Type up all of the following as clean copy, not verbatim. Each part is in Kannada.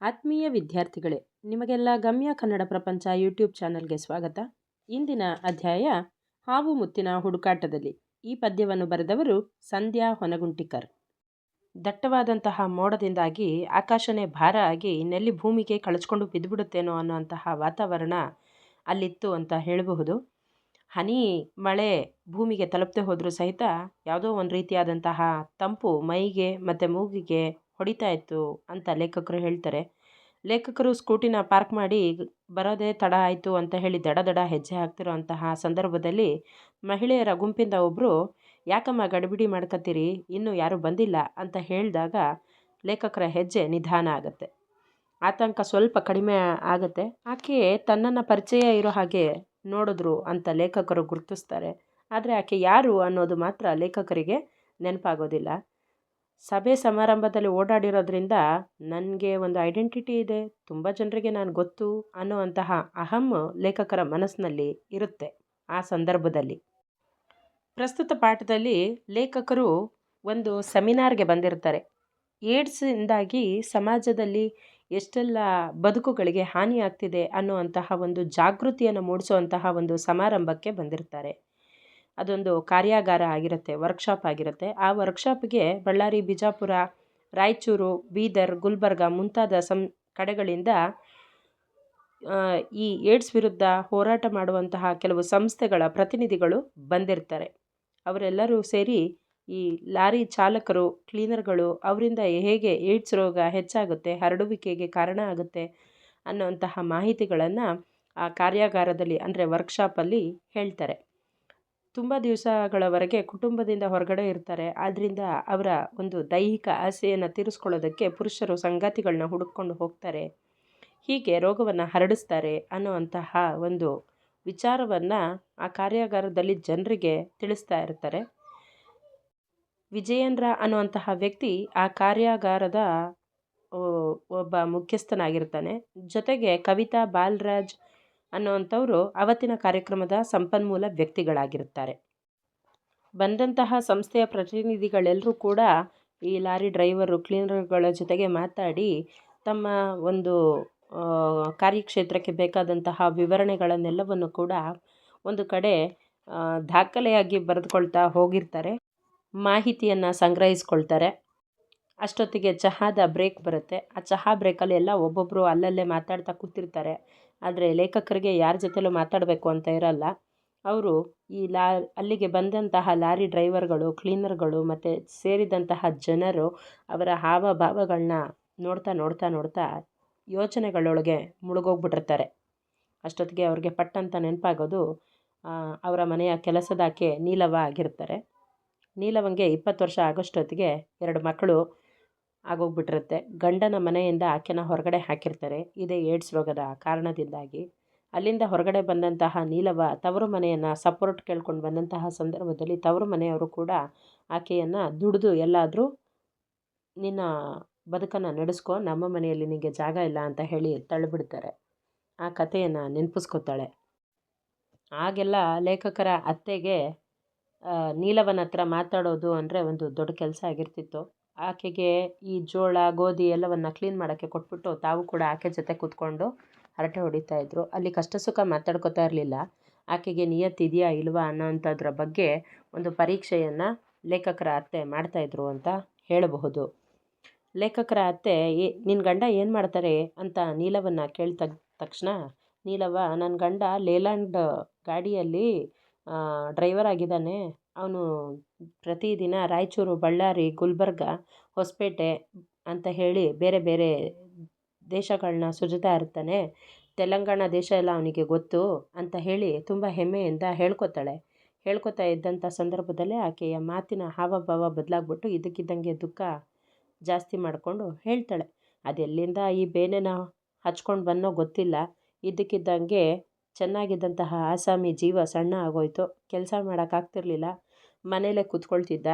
ಆತ್ಮೀಯ ವಿದ್ಯಾರ್ಥಿಗಳೇ, ನಿಮಗೆಲ್ಲ ಗಮ್ಯ ಕನ್ನಡ ಪ್ರಪಂಚ ಯೂಟ್ಯೂಬ್ ಚಾನಲ್ಗೆ ಸ್ವಾಗತ. ಇಂದಿನ ಅಧ್ಯಾಯ ಹಾವು ಮುತ್ತಿನ ಹುಡುಕಾಟದಲ್ಲಿ. ಈ ಪದ್ಯವನ್ನು ಬರೆದವರು ಸಂಧ್ಯಾ ಹೊನಗುಂಟಿಕರ್. ದಟ್ಟವಾದಂತಹ ಮೋಡದಿಂದಾಗಿ ಆಕಾಶನೇ ಭಾರ ಆಗಿ ನೆಲ್ಲಿ ಭೂಮಿಗೆ ಕಳಚ್ಕೊಂಡು ಬಿದ್ದುಬಿಡುತ್ತೇನೋ ಅನ್ನೋಂತಹ ವಾತಾವರಣ ಅಲ್ಲಿತ್ತು ಅಂತ ಹೇಳಬಹುದು. ಹನಿ ಮಳೆ ಭೂಮಿಗೆ ತಲುಪದೆ ಹೋದರೂ ಸಹಿತ ಯಾವುದೋ ಒಂದು ರೀತಿಯಾದಂತಹ ತಂಪು ಮೈಗೆ ಮತ್ತು ಮೂಗಿಗೆ ಹೊಡಿತಾ ಇತ್ತು ಅಂತ ಲೇಖಕರು ಹೇಳ್ತಾರೆ. ಲೇಖಕರು ಸ್ಕೂಟಿನ ಪಾರ್ಕ್ ಮಾಡಿ ಬರೋದೇ ತಡ ಆಯಿತು ಅಂತ ಹೇಳಿ ದಡ ದಡ ಹೆಜ್ಜೆ ಹಾಕ್ತಿರೋ ಅಂತಹ ಸಂದರ್ಭದಲ್ಲಿ ಮಹಿಳೆಯರ ಗುಂಪಿಂದ ಒಬ್ಬರು, ಯಾಕಮ್ಮ ಗಡಿಬಿಡಿ ಮಾಡ್ಕೊತೀರಿ, ಇನ್ನೂ ಯಾರೂ ಬಂದಿಲ್ಲ ಅಂತ ಹೇಳಿದಾಗ ಲೇಖಕರ ಹೆಜ್ಜೆ ನಿಧಾನ ಆಗುತ್ತೆ. ಆತಂಕ ಸ್ವಲ್ಪ ಕಡಿಮೆ ಆಗುತ್ತೆ. ಆಕೆ ತನ್ನನ್ನು ಪರಿಚಯ ಇರೋ ಹಾಗೆ ನೋಡಿದ್ರು ಅಂತ ಲೇಖಕರು ಗುರುತಿಸ್ತಾರೆ. ಆದರೆ ಆಕೆ ಯಾರು ಅನ್ನೋದು ಮಾತ್ರ ಲೇಖಕರಿಗೆ ನೆನಪಾಗೋದಿಲ್ಲ. ಸಭೆ ಸಮಾರಂಭದಲ್ಲಿ ಓಡಾಡಿರೋದ್ರಿಂದ ನನಗೆ ಒಂದು ಐಡೆಂಟಿಟಿ ಇದೆ, ತುಂಬ ಜನರಿಗೆ ನಾನು ಗೊತ್ತು ಅನ್ನುವಂತಹ ಅಹಂ ಲೇಖಕರ ಮನಸ್ಸಿನಲ್ಲಿ ಇರುತ್ತೆ ಆ ಸಂದರ್ಭದಲ್ಲಿ. ಪ್ರಸ್ತುತ ಪಾಠದಲ್ಲಿ ಲೇಖಕರು ಒಂದು ಸೆಮಿನಾರ್ಗೆ ಬಂದಿರ್ತಾರೆ. ಏಡ್ಸ್ನಿಂದಾಗಿ ಸಮಾಜದಲ್ಲಿ ಎಷ್ಟೆಲ್ಲ ಬದುಕುಗಳಿಗೆ ಹಾನಿಯಾಗ್ತಿದೆ ಅನ್ನುವಂತಹ ಒಂದು ಜಾಗೃತಿಯನ್ನು ಮೂಡಿಸುವಂತಹ ಒಂದು ಸಮಾರಂಭಕ್ಕೆ ಬಂದಿರ್ತಾರೆ. ಅದೊಂದು ಕಾರ್ಯಾಗಾರ ಆಗಿರುತ್ತೆ, ವರ್ಕ್ಶಾಪ್ ಆಗಿರುತ್ತೆ. ಆ ವರ್ಕ್ಶಾಪ್ಗೆ ಬಳ್ಳಾರಿ, ಬಿಜಾಪುರ, ರಾಯಚೂರು, ಬೀದರ್, ಗುಲ್ಬರ್ಗ ಮುಂತಾದ ಕಡೆಗಳಿಂದ ಈ ಏಡ್ಸ್ ವಿರುದ್ಧ ಹೋರಾಟ ಮಾಡುವಂತಹ ಕೆಲವು ಸಂಸ್ಥೆಗಳ ಪ್ರತಿನಿಧಿಗಳು ಬಂದಿರ್ತಾರೆ. ಅವರೆಲ್ಲರೂ ಸೇರಿ ಈ ಲಾರಿ ಚಾಲಕರು, ಕ್ಲೀನರ್ಗಳು ಅವರಿಂದ ಹೇಗೆ ಏಡ್ಸ್ ರೋಗ ಹೆಚ್ಚಾಗುತ್ತೆ, ಹರಡುವಿಕೆಗೆ ಕಾರಣ ಆಗುತ್ತೆ ಅನ್ನೋಂತಹ ಮಾಹಿತಿಗಳನ್ನು ಆ ಕಾರ್ಯಾಗಾರದಲ್ಲಿ ಅಂದರೆ ವರ್ಕ್ಶಾಪಲ್ಲಿ ಹೇಳ್ತಾರೆ. ತುಂಬ ದಿವಸಗಳವರೆಗೆ ಕುಟುಂಬದಿಂದ ಹೊರಗಡೆ ಇರ್ತಾರೆ. ಆದ್ದರಿಂದ ಅವರ ಒಂದು ದೈಹಿಕ ಆಸೆಯನ್ನು ತೀರಿಸ್ಕೊಳ್ಳೋದಕ್ಕೆ ಪುರುಷರು ಸಂಗಾತಿಗಳನ್ನ ಹುಡುಕೊಂಡು ಹೋಗ್ತಾರೆ, ಹೀಗೆ ರೋಗವನ್ನು ಹರಡಿಸ್ತಾರೆ ಅನ್ನುವಂತಹ ಒಂದು ವಿಚಾರವನ್ನು ಆ ಕಾರ್ಯಾಗಾರದಲ್ಲಿ ಜನರಿಗೆ ತಿಳಿಸ್ತಾ ಇರ್ತಾರೆ. ವಿಜಯೇಂದ್ರ ಅನ್ನುವಂತಹ ವ್ಯಕ್ತಿ ಆ ಕಾರ್ಯಾಗಾರದ ಒಬ್ಬ ಮುಖ್ಯಸ್ಥನಾಗಿರ್ತಾನೆ. ಜೊತೆಗೆ ಕವಿತಾ, ಬಾಲರಾಜ್ ಅನ್ನುವಂಥವರು ಅವತ್ತಿನ ಕಾರ್ಯಕ್ರಮದ ಸಂಪನ್ಮೂಲ ವ್ಯಕ್ತಿಗಳಾಗಿರ್ತಾರೆ. ಬಂದಂತಹ ಸಂಸ್ಥೆಯ ಪ್ರತಿನಿಧಿಗಳೆಲ್ಲರೂ ಕೂಡ ಈ ಲಾರಿ ಡ್ರೈವರು, ಕ್ಲೀನರ್ಗಳ ಜೊತೆಗೆ ಮಾತಾಡಿ ತಮ್ಮ ಒಂದು ಕಾರ್ಯಕ್ಷೇತ್ರಕ್ಕೆ ಬೇಕಾದಂತಹ ವಿವರಣೆಗಳನ್ನೆಲ್ಲವನ್ನು ಕೂಡ ಒಂದು ಕಡೆ ದಾಖಲೆಯಾಗಿ ಬರೆದುಕೊಳ್ತಾ ಹೋಗಿರ್ತಾರೆ, ಮಾಹಿತಿಯನ್ನು ಸಂಗ್ರಹಿಸ್ಕೊಳ್ತಾರೆ. ಅಷ್ಟೊತ್ತಿಗೆ ಚಹಾದ ಬ್ರೇಕ್ ಬರುತ್ತೆ. ಆ ಚಹಾ ಬ್ರೇಕಲ್ಲಿ ಎಲ್ಲ ಒಬ್ಬೊಬ್ಬರು ಅಲ್ಲಲ್ಲೇ ಮಾತಾಡ್ತಾ ಕೂತಿರ್ತಾರೆ. ಆದರೆ ಲೇಖಕರಿಗೆ ಯಾರ ಜೊತೆಲೂ ಮಾತಾಡಬೇಕು ಅಂತ ಇರಲ್ಲ. ಅವರು ಈ ಅಲ್ಲಿಗೆ ಬಂದಂತಹ ಲಾರಿ ಡ್ರೈವರ್ಗಳು, ಕ್ಲೀನರ್ಗಳು ಮತ್ತು ಸೇರಿದಂತಹ ಜನರು ಅವರ ಹಾವಭಾವಗಳನ್ನ ನೋಡ್ತಾ ನೋಡ್ತಾ ನೋಡ್ತಾ ಯೋಚನೆಗಳೊಳಗೆ ಮುಳುಗೋಗ್ಬಿಟ್ಟಿರ್ತಾರೆ. ಅಷ್ಟೊತ್ತಿಗೆ ಅವ್ರಿಗೆ ಪಟ್ಟಂತ ನೆನಪಾಗೋದು ಅವರ ಮನೆಯ ಕೆಲಸದಾಕೆ ನೀಲವ್ವ ಆಗಿರ್ತಾರೆ. ನೀಲವಂಗೆ 20 ವರ್ಷ ಆಗೋಷ್ಟೊತ್ತಿಗೆ 2 ಮಕ್ಕಳು ಆಗೋಗ್ಬಿಟ್ಟಿರುತ್ತೆ. ಗಂಡನ ಮನೆಯಿಂದ ಆಕೆನ ಹೊರಗಡೆ ಹಾಕಿರ್ತಾರೆ, ಇದೇ ಏಡ್ಸ್ ರೋಗದ ಕಾರಣದಿಂದಾಗಿ. ಅಲ್ಲಿಂದ ಹೊರಗಡೆ ಬಂದಂತಹ ನೀಲವ್ವ ತವರು ಮನೆಯನ್ನು ಸಪೋರ್ಟ್ ಕೇಳ್ಕೊಂಡು ಬಂದಂತಹ ಸಂದರ್ಭದಲ್ಲಿ ತವರು ಮನೆಯವರು ಕೂಡ ಆಕೆಯನ್ನು ದುಡಿದು ಎಲ್ಲಾದರೂ ನಿನ್ನ ಬದುಕನ್ನು ನಡೆಸ್ಕೊ, ನಮ್ಮ ಮನೆಯಲ್ಲಿ ನಿನಗೆ ಜಾಗ ಇಲ್ಲ ಅಂತ ಹೇಳಿ ತಳ್ಳಿಬಿಡ್ತಾರೆ. ಆ ಕಥೆಯನ್ನು ನೆನಪಿಸ್ಕೊತಾಳೆ. ಆಗೆಲ್ಲ ಲೇಖಕರ ಅತ್ತೆಗೆ ನೀಲವನ ಹತ್ರ ಮಾತಾಡೋದು ಅಂದರೆ ಒಂದು ದೊಡ್ಡ ಕೆಲಸ ಆಗಿರ್ತಿತ್ತು. ಆಕೆಗೆ ಈ ಜೋಳ, ಗೋಧಿ ಎಲ್ಲವನ್ನು ಕ್ಲೀನ್ ಮಾಡೋಕ್ಕೆ ಕೊಟ್ಬಿಟ್ಟು ತಾವು ಕೂಡ ಆಕೆ ಜೊತೆ ಕೂತ್ಕೊಂಡು ಹರಟೆ ಹೊಡಿತಾಯಿದ್ರು. ಅಲ್ಲಿ ಕಷ್ಟ ಸುಖ ಮಾತಾಡ್ಕೋತಾ ಇರಲಿಲ್ಲ. ಆಕೆಗೆ ನಿಯತ್ತಿದೆಯಾ ಇಲ್ವಾ ಅನ್ನೋಂಥದ್ರ ಬಗ್ಗೆ ಒಂದು ಪರೀಕ್ಷೆಯನ್ನು ಲೇಖಕರ ಅತ್ತೆ ಮಾಡ್ತಾಯಿದ್ರು ಅಂತ ಹೇಳಬಹುದು. ಲೇಖಕರ ಅತ್ತೆ ನಿನ್ನ ಗಂಡ ಏನು ಮಾಡ್ತಾರೆ ಅಂತ ನೀಲವನ್ನು ಕೇಳಿದ ತಕ್ಷಣ ನೀಲವ್ವ, ನನ್ನ ಗಂಡ ಲೇಲ್ಯಾಂಡ್ ಗಾಡಿಯಲ್ಲಿ ಡ್ರೈವರ್ ಆಗಿದ್ದಾನೆ, ಅವನು ಪ್ರತಿದಿನ ರಾಯಚೂರು, ಬಳ್ಳಾರಿ, ಗುಲ್ಬರ್ಗ, ಹೊಸಪೇಟೆ ಅಂತ ಹೇಳಿ ಬೇರೆ ಬೇರೆ ದೇಶಗಳನ್ನ ಸುಜುತ್ತಾ ಇರ್ತಾನೆ, ತೆಲಂಗಾಣ ದೇಶ ಎಲ್ಲ ಅವನಿಗೆ ಗೊತ್ತು ಅಂತ ಹೇಳಿ ತುಂಬ ಹೆಮ್ಮೆಯಿಂದ ಹೇಳ್ಕೊತಾ ಇದ್ದಂಥ ಸಂದರ್ಭದಲ್ಲೇ ಆಕೆಯ ಮಾತಿನ ಹಾವಭಾವ ಬದಲಾಗ್ಬಿಟ್ಟು ಇದ್ದಕ್ಕಿದ್ದಂಗೆ ದುಃಖ ಜಾಸ್ತಿ ಮಾಡಿಕೊಂಡು ಹೇಳ್ತಾಳೆ, ಅದೆಲ್ಲಿಂದ ಈ ಬೇನೆನ ಹಚ್ಕೊಂಡು ಬನ್ನೋ ಗೊತ್ತಿಲ್ಲ, ಇದ್ದಕ್ಕಿದ್ದಂಗೆ ಚೆನ್ನಾಗಿದ್ದಂತಹ ಆಸಾಮಿ ಜೀವ ಸಣ್ಣ ಆಗೋಯ್ತು, ಕೆಲಸ ಮಾಡೋಕ್ಕಾಗ್ತಿರ್ಲಿಲ್ಲ, ಮನೇಲೇ ಕೂತ್ಕೊಳ್ತಿದ್ದ,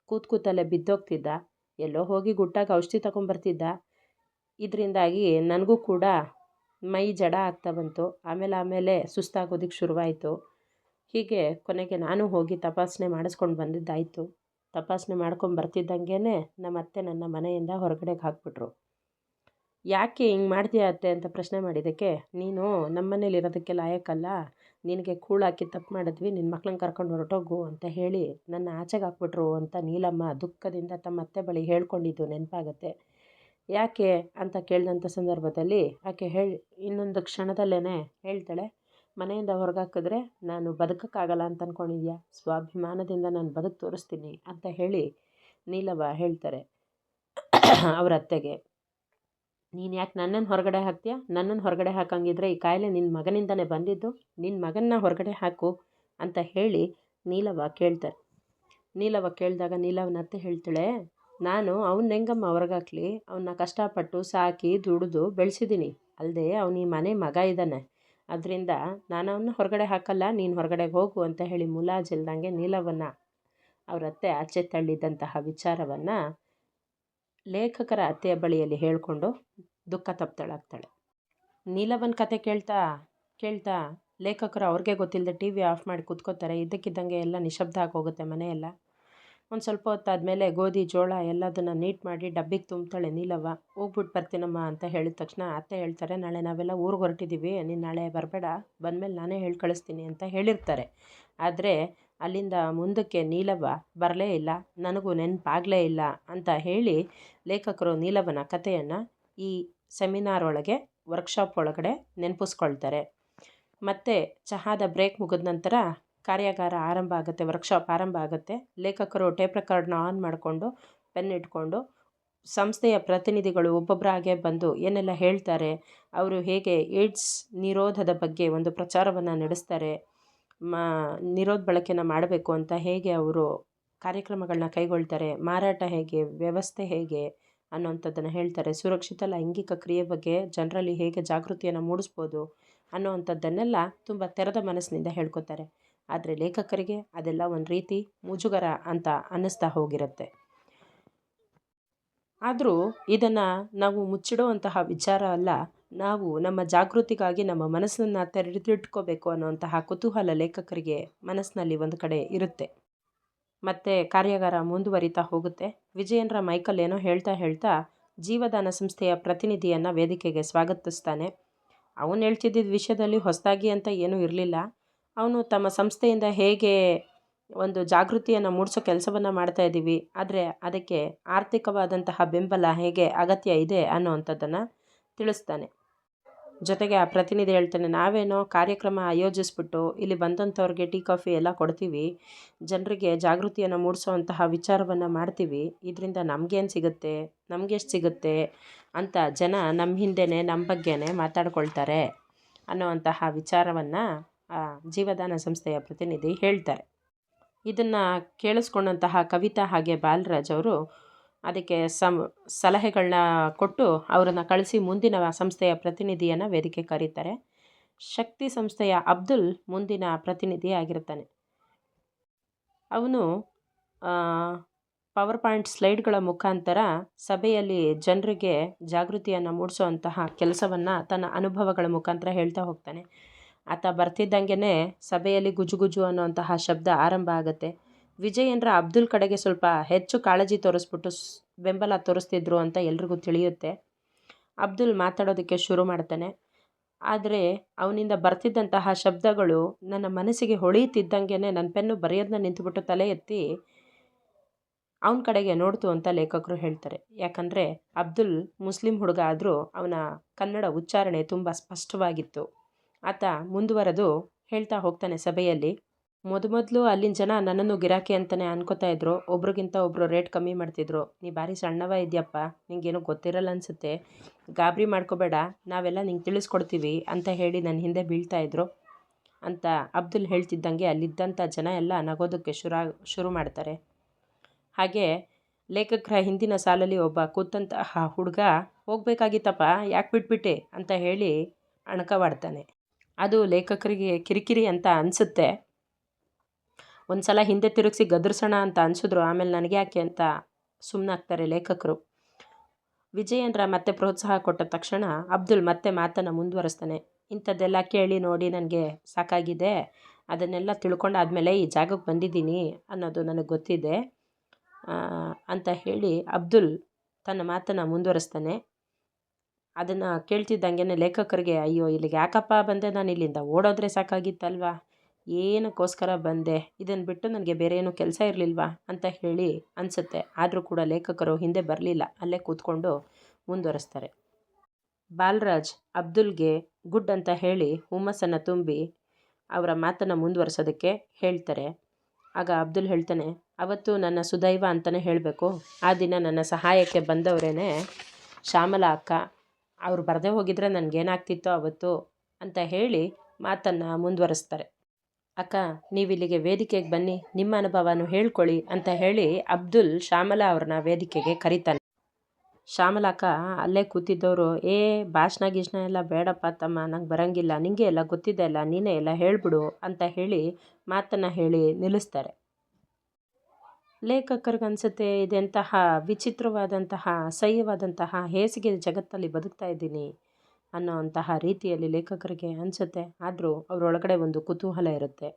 ಕೂತಲ್ಲೇ ಬಿದ್ದೋಗ್ತಿದ್ದ, ಎಲ್ಲೋ ಹೋಗಿ ಗುಟ್ಟಾಗಿ ಔಷಧಿ ತಗೊಂಬರ್ತಿದ್ದ. ಇದರಿಂದಾಗಿ ನನಗೂ ಕೂಡ ಮೈ ಜಡ ಆಗ್ತಾ ಬಂತು, ಆಮೇಲೆ ಸುಸ್ತಾಗೋದಕ್ಕೆ ಶುರುವಾಯಿತು. ಹೀಗೆ ಕೊನೆಗೆ ನಾನು ಹೋಗಿ ತಪಾಸಣೆ ಮಾಡಿಸ್ಕೊಂಡು ಬಂದಿದ್ದಾಯಿತು. ತಪಾಸಣೆ ಮಾಡ್ಕೊಂಡು ಬರ್ತಿದ್ದಂಗೆ ನಮ್ಮ ಅತ್ತೆ ನನ್ನ ಮನೆಯಿಂದ ಹೊರಗಡೆಗೆ ಹಾಕ್ಬಿಟ್ರು. ಯಾಕೆ ಹಿಂಗೆ ಮಾಡ್ತೀಯ ಅತ್ತೆ ಅಂತ ಪ್ರಶ್ನೆ ಮಾಡಿದ್ದಕ್ಕೆ, ನೀನು ನಮ್ಮನೇಲಿ ಇರೋದಕ್ಕೆ ಲಾಯಕ್ಕಲ್ಲ, ನಿನಗೆ ಕೂಳು ಹಾಕಿ ತಪ್ಪು ಮಾಡಿದ್ವಿ, ನಿನ್ನ ಮಕ್ಳನ್ನ ಕರ್ಕೊಂಡು ಹೊರಟೋಗು ಅಂತ ಹೇಳಿ ನನ್ನ ಆಚೆಗೆ ಹಾಕ್ಬಿಟ್ರು ಅಂತ ನೀಲಮ್ಮ ದುಃಖದಿಂದ ತಮ್ಮ ಅತ್ತೆ ಬಳಿ ಹೇಳ್ಕೊಂಡಿದ್ದು ನೆನಪಾಗತ್ತೆ. ಯಾಕೆ ಅಂತ ಕೇಳಿದಂಥ ಸಂದರ್ಭದಲ್ಲಿ ಆಕೆ ಇನ್ನೊಂದು ಕ್ಷಣದಲ್ಲೇ ಹೇಳ್ತಾಳೆ, ಮನೆಯಿಂದ ಹೊರಗಾಕಿದ್ರೆ ನಾನು ಬದುಕೋಕ್ಕಾಗಲ್ಲ ಅಂತ ಅಂದ್ಕೊಂಡಿದ್ಯಾ, ಸ್ವಾಭಿಮಾನದಿಂದ ನಾನು ಬದುಕು ತೋರಿಸ್ತೀನಿ ಅಂತ ಹೇಳಿ ನೀಲವ್ವ ಹೇಳ್ತಾರೆ ಅವ್ರ ಅತ್ತೆಗೆ. ನೀನು ಯಾಕೆ ನನ್ನನ್ನು ಹೊರಗಡೆ ಹಾಕ್ತೀಯ, ನನ್ನನ್ನು ಹೊರಗಡೆ ಹಾಕಂಗಿದ್ರೆ ಈ ಕಾಯಿಲೆ ನಿನ್ನ ಮಗನಿಂದನೇ ಬಂದಿದ್ದು, ನಿನ್ನ ಮಗನ್ನ ಹೊರಗಡೆ ಹಾಕು ಅಂತ ಹೇಳಿ ನೀಲವ್ವ ಕೇಳ್ತಾರೆ. ನೀಲವ್ವ ಕೇಳಿದಾಗ ನೀಲವ್ವನ ಅತ್ತೆ ಹೇಳ್ತಾಳೆ, ನಾನು ಅವ್ನ ಹೆಂಗಮ್ಮ ಹೊರಗಾಕ್ಲಿ, ಅವನ್ನ ಕಷ್ಟಪಟ್ಟು ಸಾಕಿ ದುಡಿದು ಬೆಳೆಸಿದ್ದೀನಿ, ಅಲ್ಲದೆ ಅವನು ಈ ಮನೆ ಮಗ ಇದ್ದಾನೆ, ಅದರಿಂದ ನಾನು ಅವನ್ನ ಹೊರಗಡೆ ಹಾಕಲ್ಲ, ನೀನು ಹೊರಗಡೆಗೆ ಹೋಗು ಅಂತ ಹೇಳಿ ಮುಲಾಜಿಲ್ದಂಗೆ ನೀಲವ್ವನ ಅವ್ರ ಅತ್ತೆ ಆಚೆ ತಳ್ಳಿದಂತಹ ವಿಚಾರವನ್ನು ಲೇಖಕರ ಅತ್ತೆಯ ಬಳಿಯಲ್ಲಿ ಹೇಳಿಕೊಂಡು ದುಃಖ ತಪ್ತಳಾಗ್ತಾಳೆ. ನೀಲವ್ವನ ಕತೆ ಕೇಳ್ತಾ ಲೇಖಕರು ಅವ್ರಿಗೆ ಗೊತ್ತಿಲ್ಲದೆ ಟಿ ವಿ ಆಫ್ ಮಾಡಿ ಕೂತ್ಕೋತಾರೆ. ಇದ್ದಕ್ಕಿದ್ದಂಗೆ ಎಲ್ಲ ನಿಶಬ್ದ ಆಗೋಗುತ್ತೆ ಮನೆಯೆಲ್ಲ. ಒಂದು ಸ್ವಲ್ಪ ಹೊತ್ತಾದಮೇಲೆ ಗೋಧಿ ಜೋಳ ಎಲ್ಲದನ್ನು ನೀಟ್ ಮಾಡಿ ಡಬ್ಬಿಗೆ ತುಂಬ್ತಾಳೆ ನೀಲವ್ವ. ಹೋಗ್ಬಿಟ್ಟು ಬರ್ತೀನಮ್ಮ ಅಂತ ಹೇಳಿದ ತಕ್ಷಣ ಅತ್ತೆ ಹೇಳ್ತಾರೆ, ನಾಳೆ ನಾವೆಲ್ಲ ಊರಿಗೆ ಹೊರಟಿದ್ದೀವಿ, ನೀನು ನಾಳೆ ಬರಬೇಡ, ಬಂದಮೇಲೆ ನಾನೇ ಹೇಳಿ ಕಳಿಸ್ತೀನಿ ಅಂತ ಹೇಳಿರ್ತಾರೆ. ಆದರೆ ಅಲ್ಲಿಂದ ಮುಂದಕ್ಕೆ ನೀಲವ್ವ ಬರಲೇ ಇಲ್ಲ, ನನಗೂ ನೆನಪಾಗಲೇ ಇಲ್ಲ ಅಂತ ಹೇಳಿ ಲೇಖಕರು ನೀಲವ್ವನ ಕಥೆಯನ್ನು ಈ ಸೆಮಿನಾರ್ ಒಳಗೆ ವರ್ಕ್ಶಾಪ್ ಒಳಗಡೆ ನೆನಪಿಸ್ಕೊಳ್ತಾರೆ. ಮತ್ತು ಚಹಾದ ಬ್ರೇಕ್ ಮುಗಿದ ನಂತರ ಕಾರ್ಯಾಗಾರ ಆರಂಭ ಆಗುತ್ತೆ, ವರ್ಕ್ಶಾಪ್ ಆರಂಭ ಆಗುತ್ತೆ. ಲೇಖಕರು ಟೇಪ್ ರೆಕಾರ್ಡ್ನ ಆನ್ ಮಾಡಿಕೊಂಡು ಪೆನ್ ಇಟ್ಕೊಂಡು ಸಂಸ್ಥೆಯ ಪ್ರತಿನಿಧಿಗಳು ಒಬ್ಬೊಬ್ಬರಾಗೆ ಬಂದು ಏನೆಲ್ಲ ಹೇಳ್ತಾರೆ, ಅವರು ಹೇಗೆ ಏಡ್ಸ್ ನಿರೋಧದ ಬಗ್ಗೆ ಒಂದು ಪ್ರಚಾರವನ್ನು ನಡೆಸ್ತಾರೆ, ನಿರೋಧ ಬಳಕೆನ ಮಾಡಬೇಕು ಅಂತ ಹೇಗೆ ಅವರು ಕಾರ್ಯಕ್ರಮಗಳನ್ನ ಕೈಗೊಳ್ತಾರೆ, ಮಾರಾಟ ಹೇಗೆ, ವ್ಯವಸ್ಥೆ ಹೇಗೆ ಅನ್ನೋವಂಥದ್ದನ್ನು ಹೇಳ್ತಾರೆ, ಸುರಕ್ಷಿತ ಲೈಂಗಿಕ ಕ್ರಿಯೆ ಬಗ್ಗೆ ಜನರಲ್ಲಿ ಹೇಗೆ ಜಾಗೃತಿಯನ್ನು ಮೂಡಿಸ್ಬೋದು ಅನ್ನೋವಂಥದ್ದನ್ನೆಲ್ಲ ತುಂಬ ತೆರೆದ ಮನಸ್ಸಿನಿಂದ ಹೇಳ್ಕೊತಾರೆ. ಆದರೆ ಲೇಖಕರಿಗೆ ಅದೆಲ್ಲ ಒಂದು ರೀತಿ ಮುಜುಗರ ಅಂತ ಅನ್ನಿಸ್ತಾ ಹೋಗಿರುತ್ತೆ. ಆದರೂ ಇದನ್ನು ನಾವು ಮುಚ್ಚಿಡುವಂತಹ ವಿಚಾರ ಅಲ್ಲ, ನಾವು ನಮ್ಮ ಜಾಗೃತಿಗಾಗಿ ನಮ್ಮ ಮನಸ್ಸನ್ನು ತೆರೆದಿಟ್ಕೋಬೇಕು ಅನ್ನುವಂತಹ ಕುತೂಹಲ ಲೇಖಕರಿಗೆ ಮನಸ್ಸಿನಲ್ಲಿ ಒಂದು ಕಡೆ ಇರುತ್ತೆ. ಮತ್ತು ಕಾರ್ಯಾಗಾರ ಮುಂದುವರಿತಾ ಹೋಗುತ್ತೆ. ವಿಜಯನ್ರ ಮೈಕಲ್ ಏನೋ ಹೇಳ್ತಾ ಜೀವದಾನ ಸಂಸ್ಥೆಯ ಪ್ರತಿನಿಧಿಯನ್ನು ವೇದಿಕೆಗೆ ಸ್ವಾಗತಿಸ್ತಾನೆ. ಅವನು ಹೇಳ್ತಿದ್ದ ವಿಷಯದಲ್ಲಿ ಹೊಸದಾಗಿ ಅಂತ ಏನೂ ಇರಲಿಲ್ಲ. ಅವನು ತಮ್ಮ ಸಂಸ್ಥೆಯಿಂದ ಹೇಗೆ ಒಂದು ಜಾಗೃತಿಯನ್ನು ಮೂಡಿಸೋ ಕೆಲಸವನ್ನು ಮಾಡ್ತಾ ಇದ್ದೀವಿ, ಆದರೆ ಅದಕ್ಕೆ ಆರ್ಥಿಕವಾದಂತಹ ಬೆಂಬಲ ಹೇಗೆ ಅಗತ್ಯ ಇದೆ ಅನ್ನೋವಂಥದ್ದನ್ನು ತಿಳಿಸ್ತಾನೆ. ಜೊತೆಗೆ ಆ ಪ್ರತಿನಿಧಿ ಹೇಳ್ತಾನೆ, ನಾವೇನೋ ಕಾರ್ಯಕ್ರಮ ಆಯೋಜಿಸ್ಬಿಟ್ಟು ಇಲ್ಲಿ ಬಂದಂಥವ್ರಿಗೆ ಟೀ ಕಾಫಿ ಎಲ್ಲ ಕೊಡ್ತೀವಿ, ಜನರಿಗೆ ಜಾಗೃತಿಯನ್ನು ಮೂಡಿಸೋವಂತಹ ವಿಚಾರವನ್ನು ಮಾಡ್ತೀವಿ, ಇದರಿಂದ ನಮಗೇನು ಸಿಗುತ್ತೆ, ನಮಗೆಷ್ಟು ಸಿಗುತ್ತೆ ಅಂತ ಜನ ನಮ್ಮ ಹಿಂದೆನೇ ನಮ್ಮ ಬಗ್ಗೆನೇ ಮಾತಾಡ್ಕೊಳ್ತಾರೆ ಅನ್ನೋವಂತಹ ವಿಚಾರವನ್ನು ಜೀವದಾನ ಸಂಸ್ಥೆಯ ಪ್ರತಿನಿಧಿ ಹೇಳ್ತಾರೆ. ಇದನ್ನು ಕೇಳಿಸ್ಕೊಂಡಂತಹ ಕವಿತಾ ಹಾಗೆ ಬಾಲರಾಜ್ ಅವರು ಅದಕ್ಕೆ ಸಲಹೆಗಳನ್ನ ಕೊಟ್ಟು ಅವರನ್ನು ಕಳಿಸಿ ಮುಂದಿನ ಸಂಸ್ಥೆಯ ಪ್ರತಿನಿಧಿಯನ್ನು ವೇದಿಕೆ ಕರೀತಾರೆ. ಶಕ್ತಿ ಸಂಸ್ಥೆಯ ಅಬ್ದುಲ್ ಮುಂದಿನ ಪ್ರತಿನಿಧಿ ಆಗಿರ್ತಾನೆ. ಅವನು ಪವರ್ ಪಾಯಿಂಟ್ ಸ್ಲೈಡ್ಗಳ ಮುಖಾಂತರ ಸಭೆಯಲ್ಲಿ ಜನರಿಗೆ ಜಾಗೃತಿಯನ್ನು ಮೂಡಿಸುವಂತಹ ಕೆಲಸವನ್ನು ತನ್ನ ಅನುಭವಗಳ ಮುಖಾಂತರ ಹೇಳ್ತಾ ಹೋಗ್ತಾನೆ. ಆತ ಬರ್ತಿದ್ದಂಗೆ ಸಭೆಯಲ್ಲಿ ಗುಜುಗುಜು ಅನ್ನುವಂತಹ ಶಬ್ದ ಆರಂಭ ಆಗುತ್ತೆ. ವಿಜಯನ್ರ ಅಬ್ದುಲ್ ಕಡೆಗೆ ಸ್ವಲ್ಪ ಹೆಚ್ಚು ಕಾಳಜಿ ತೋರಿಸ್ಬಿಟ್ಟು ಬೆಂಬಲ ತೋರಿಸ್ತಿದ್ರು ಅಂತ ಎಲ್ರಿಗೂ ತಿಳಿಯುತ್ತೆ. ಅಬ್ದುಲ್ ಮಾತಾಡೋದಕ್ಕೆ ಶುರು ಮಾಡ್ತಾನೆ. ಆದರೆ ಅವನಿಂದ ಬರ್ತಿದ್ದಂತಹ ಶಬ್ದಗಳು ನನ್ನ ಮನಸ್ಸಿಗೆ ಹೊಳೆಯುತ್ತಿದ್ದಂಗೆ ನನ್ನ ಪೆನ್ನು ಬರೆಯೋದನ್ನ ನಿಂತುಬಿಟ್ಟು ತಲೆ ಎತ್ತಿ ಅವನ ಕಡೆಗೆ ನೋಡ್ತು ಅಂತ ಲೇಖಕರು ಹೇಳ್ತಾರೆ. ಯಾಕಂದರೆ ಅಬ್ದುಲ್ ಮುಸ್ಲಿಂ ಹುಡುಗ ಆದರೂ ಅವನ ಕನ್ನಡ ಉಚ್ಚಾರಣೆ ತುಂಬ ಸ್ಪಷ್ಟವಾಗಿತ್ತು. ಆತ ಮುಂದುವರೆದು ಹೇಳ್ತಾ ಹೋಗ್ತಾನೆ ಸಭೆಯಲ್ಲಿ, ಮೊದಲು ಅಲ್ಲಿನ ಜನ ನನ್ನನ್ನು ಗಿರಾಕಿ ಅಂತಲೇ ಅನ್ಕೋತಾ ಇದ್ರು, ಒಬ್ರಿಗಿಂತ ಒಬ್ಬರು ರೇಟ್ ಕಮ್ಮಿ ಮಾಡ್ತಿದ್ರು, ನೀ ಭಾರಿ ಸಣ್ಣವ ಇದೆಯಪ್ಪ, ನಿಂಗೇನೋ ಗೊತ್ತಿರಲ್ಲ ಅನಿಸುತ್ತೆ, ಗಾಬರಿ ಮಾಡ್ಕೋಬೇಡ, ನಾವೆಲ್ಲ ನಿಂಗೆ ತಿಳಿಸ್ಕೊಡ್ತೀವಿ ಅಂತ ಹೇಳಿ ನನ್ನ ಹಿಂದೆ ಬೀಳ್ತಾಯಿದ್ರು ಅಂತ ಅಬ್ದುಲ್ ಹೇಳ್ತಿದ್ದಂಗೆ ಅಲ್ಲಿದ್ದಂಥ ಜನ ಎಲ್ಲ ನಗೋದಕ್ಕೆ ಶುರು ಮಾಡ್ತಾರೆ. ಹಾಗೆ ಲೇಖಕರ ಹಿಂದಿನ ಸಾಲಲ್ಲಿ ಒಬ್ಬ ಕೂತಂತಹ ಹುಡುಗ ಹೋಗಬೇಕಾಗಿತ್ತಪ್ಪ, ಯಾಕೆ ಬಿಟ್ಬಿಟ್ಟೆ ಅಂತ ಹೇಳಿ ಅಣಕವಾಡ್ತಾನೆ. ಅದು ಲೇಖಕರಿಗೆ ಕಿರಿಕಿರಿ ಅಂತ ಅನಿಸುತ್ತೆ. ಒಂದು ಸಲ ಹಿಂದೆ ತಿರುಗಿಸಿ ಗದರ್ಸೋಣ ಅಂತ ಅನಿಸಿದ್ರು, ಆಮೇಲೆ ನನಗೆ ಯಾಕೆ ಅಂತ ಸುಮ್ಮನಾಗ್ತಾರೆ ಲೇಖಕರು. ವಿಜಯನ್ರ ಮತ್ತೆ ಪ್ರೋತ್ಸಾಹ ಕೊಟ್ಟ ತಕ್ಷಣ ಅಬ್ದುಲ್ ಮತ್ತೆ ಮಾತನ್ನು ಮುಂದುವರಿಸ್ತಾನೆ. ಇಂಥದ್ದೆಲ್ಲ ಕೇಳಿ ನೋಡಿ ನನಗೆ ಸಾಕಾಗಿದೆ, ಅದನ್ನೆಲ್ಲ ತಿಳ್ಕೊಂಡಾದ್ಮೇಲೆ ಈ ಜಾಗಕ್ಕೆ ಬಂದಿದ್ದೀನಿ ಅನ್ನೋದು ನನಗೆ ಗೊತ್ತಿದೆ ಅಂತ ಹೇಳಿ ಅಬ್ದುಲ್ ತನ್ನ ಮಾತನ್ನು ಮುಂದುವರಿಸ್ತಾನೆ. ಅದನ್ನು ಕೇಳ್ತಿದ್ದಂಗೆ ಲೇಖಕರಿಗೆ ಅಯ್ಯೋ ಇಲ್ಲಿಗೆ ಯಾಕಪ್ಪ ಬಂದೆ, ನಾನು ಇಲ್ಲಿಂದ ಓಡೋದ್ರೆ ಸಾಕಾಗಿತ್ತಲ್ವಾ, ಏನಕ್ಕೋಸ್ಕರ ಬಂದೆ, ಇದನ್ನು ಬಿಟ್ಟು ನನಗೆ ಬೇರೆ ಏನೂ ಕೆಲಸ ಇರಲಿಲ್ವಾ ಅಂತ ಹೇಳಿ ಅನಿಸುತ್ತೆ. ಆದರೂ ಕೂಡ ಲೇಖಕರು ಹಿಂದೆ ಬರಲಿಲ್ಲ, ಅಲ್ಲೇ ಕೂತ್ಕೊಂಡು ಮುಂದುವರಿಸ್ತಾರೆ. ಬಾಲರಾಜ್ ಅಬ್ದುಲ್ಗೆ ಗುಡ್ ಅಂತ ಹೇಳಿ ಹುಮ್ಮಸ್ಸನ್ನು ತುಂಬಿ ಅವರ ಮಾತನ್ನು ಮುಂದುವರಿಸೋದಕ್ಕೆ ಹೇಳ್ತಾರೆ. ಆಗ ಅಬ್ದುಲ್ ಹೇಳ್ತಾನೆ, ಅವತ್ತು ನನ್ನ ಸುದೈವ ಅಂತಲೇ ಹೇಳಬೇಕು. ಆ ದಿನ ನನ್ನ ಸಹಾಯಕ್ಕೆ ಬಂದವರೇ ಶ್ಯಾಮಲಾ ಅಕ್ಕ. ಅವ್ರು ಬರದೇ ಹೋಗಿದ್ರೆ ನನಗೇನಾಗ್ತಿತ್ತೋ ಅವತ್ತು ಅಂತ ಹೇಳಿ ಮಾತನ್ನು ಮುಂದುವರಿಸ್ತಾರೆ. ಅಕ್ಕ, ನೀವಿಲ್ಲಿಗೆ ವೇದಿಕೆಗೆ ಬನ್ನಿ, ನಿಮ್ಮ ಅನುಭವನೂ ಹೇಳ್ಕೊಳ್ಳಿ ಅಂತ ಹೇಳಿ ಅಬ್ದುಲ್ ಶ್ಯಾಮಲಾ ಅವ್ರನ್ನ ವೇದಿಕೆಗೆ ಕರೀತಾನೆ. ಶ್ಯಾಮಲಾಕ ಅಲ್ಲೇ ಕೂತಿದ್ದವರು, ಭಾಷಣ ಗೀಷಣ ಎಲ್ಲ ಬೇಡಪ್ಪ ತಮ್ಮ, ನಂಗೆ ಬರೋಂಗಿಲ್ಲ, ನಿಂಗೆ ಎಲ್ಲ ಗೊತ್ತಿದೆ ಅಲ್ಲ, ನೀನೇ ಎಲ್ಲ ಹೇಳ್ಬಿಡು ಅಂತ ಹೇಳಿ ಮಾತನ್ನು ಹೇಳಿ ನಿಲ್ಲಿಸ್ತಾರೆ. ಲೇಖಕರಿಗನ್ಸುತ್ತೆ ಇದೆಂತಹ ವಿಚಿತ್ರವಾದಂತಹ ಅಸಹ್ಯವಾದಂತಹ ಹೇಸಿಗೆ ಜಗತ್ತಲ್ಲಿ ಬದುಕ್ತಾ ಇದ್ದೀನಿ ಅನ್ನೋಂತಹ ರೀತಿಯಲ್ಲಿ ಲೇಖಕರಿಗೆ ಅನಿಸುತ್ತೆ. ಆದರೂ ಅವರೊಳಗಡೆ ಒಂದು ಕುತೂಹಲ ಇರುತ್ತೆ.